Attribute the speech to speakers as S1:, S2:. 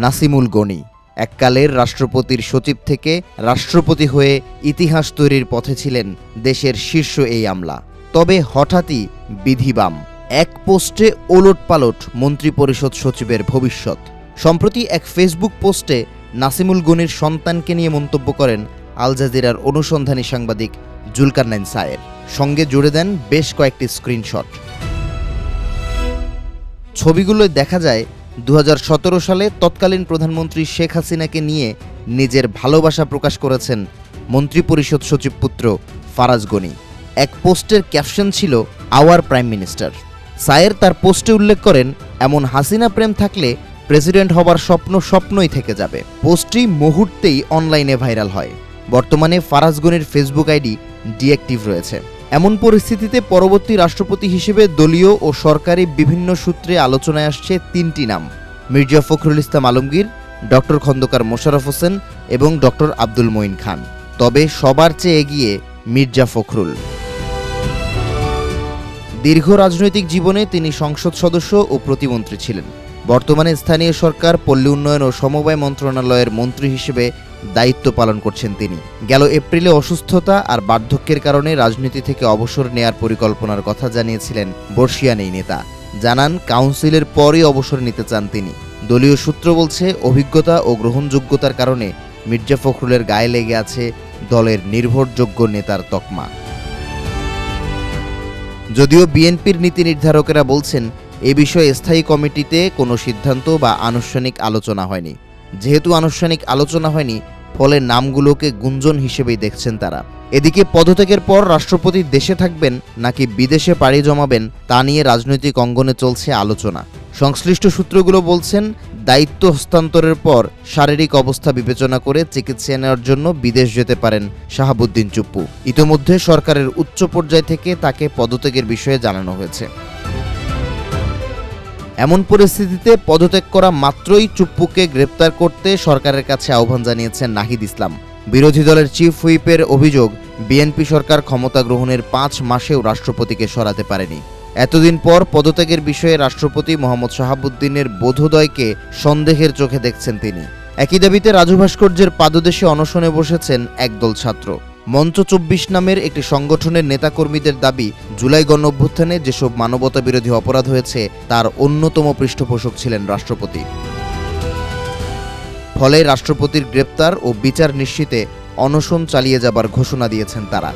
S1: নাসিমুল গনি। এককালের রাষ্ট্রপতির সচিব থেকে রাষ্ট্রপতি হয়ে ইতিহাস তৈরির পথে ছিলেন দেশের শীর্ষ এই আমলা। তবে হঠাৎই বিধিবাম এক পোস্টে ওলটপালট মন্ত্রিপরিষদ সচিবের ভবিষ্যৎ। সম্প্রতি এক ফেসবুক পোস্টে নাসিমুল গনির সন্তানকে নিয়ে মন্তব্য করেন আল জাজিরার অনুসন্ধানী সাংবাদিক জুলকারনাইন সায়ের। সঙ্গে জুড়ে দেন বেশ কয়েকটি স্ক্রিনশট। ছবিগুলোয় দেখা যায় 2017 সালে তৎকালীন প্রধানমন্ত্রী শেখ হাসিনাকে নিয়ে নিজের ভালোবাসা প্রকাশ করেছেন মন্ত্রিপরিষদ সচিব পুত্র ফারাজ গনি। এক পোস্টের ক্যাপশন ছিল আওয়ার প্রাইম মিনিস্টার। সায়ের তার পোস্টে উল্লেখ করেন, এমন হাসিনা প্রেম থাকলে প্রেসিডেন্ট হবার স্বপ্নই থেকে যাবে। পোস্টটি মুহূর্তেই অনলাইনে ভাইরাল হয়। বর্তমানে ফারাজ গনির ফেসবুক আইডি ডিঅ্যাক্টিভ রয়েছে। এমন পরিস্থিতিতে পরবর্তী রাষ্ট্রপতি হিসেবে দলীয় ও সরকারি বিভিন্ন সূত্রে আলোচনায় আসছে 3টি নাম: মির্জা ফখরুল ইসলাম আলমগীর, ডক্টর খন্দকার মোশাররফ হোসেন এবং ডক্টর আব্দুল মঈন খান। তবে সবার চেয়ে এগিয়ে মির্জা ফখরুল। দীর্ঘ রাজনৈতিক জীবনে তিনি সংসদ সদস্য ও প্রতিমন্ত্রী ছিলেন। বর্তমানে স্থানীয় সরকার, পল্লী উন্নয়ন ও সমবায় মন্ত্রণালয়ের মন্ত্রী হিসেবে দায়িত্ব পালন করছেন তিনি। গেল এপ্রিলে অসুস্থতা আর বার্ধক্যের কারণে রাজনীতি থেকে অবসর নেয়ার পরিকল্পনার কথা জানিয়েছিলেন বর্ষিয়ান এই নেতা। জানান, কাউন্সিলের পরই অবসর নিতে চান তিনি। দলীয় সূত্র বলছে, অভিজ্ঞতা ও গ্রহণযোগ্যতার কারণে মির্জা ফখরুলের গায়ে লেগে আছে দলের নির্ভরযোগ্য নেতার তকমা। যদিও বিএনপির নীতি নির্ধারকেরা বলছেন, এ বিষয়ে স্থায়ী কমিটিতে কোনো সিদ্ধান্ত বা আনুষ্ঠানিক আলোচনা হয়নি। যেহেতু আনুষ্ঠানিক আলোচনা হয়নি, ফলে নামগুলোকে গুঞ্জন হিসেবেই দেখছেন তারা। এদিকে পদত্যাগের পর রাষ্ট্রপতি দেশে থাকবেন নাকি বিদেশে পাড়ি জমাবেন তা নিয়ে রাজনৈতিক অঙ্গনে চলছে আলোচনা। সংশ্লিষ্ট সূত্রগুলো বলছেন, দায়িত্ব হস্তান্তরের পর শারীরিক অবস্থা বিবেচনা করে চিকিৎসা নেওয়ার জন্য বিদেশ যেতে পারেন শাহাবুদ্দিন চুপ্পু। ইতোমধ্যে সরকারের উচ্চ পর্যায় থেকে তাকে পদত্যাগের বিষয়ে জানানো হয়েছে। এমন পরিস্থিতিতে পদত্যাগ করা মাত্রই চুপ্পুকে গ্রেপ্তার করতে সরকারের কাছে আহ্বান জানিয়েছেন নাহিদ ইসলাম। বিরোধী দলের চিফ হুইপের অভিযোগ, বিএনপি সরকার ক্ষমতা গ্রহণের 5 মাসেও রাষ্ট্রপতিকে সরাতে পারেনি। এতদিন পর পদত্যাগের বিষয়ে রাষ্ট্রপতি মোহাম্মদ শাহাবুদ্দিনের বোধোদয়কে সন্দেহের চোখে দেখছেন তিনি। একই দাবিতে রাজু ভাস্কর্যের পাদদেশে অনশনে বসেছেন একদল ছাত্র। মঞ্চ 24 নামের একটি সংগঠনের নেতাকর্মীদের দাবি, জুলাই গণঅভ্যুত্থানে যেসব মানবতা বিরোধী অপরাধ হয়েছে তার অন্যতম পৃষ্ঠপোষক ছিলেন রাষ্ট্রপতি। ফলে রাষ্ট্রপতির গ্রেপ্তার ও বিচার নিশ্চিতে অনশন চালিয়ে যাবার ঘোষণা দিয়েছেন তারা।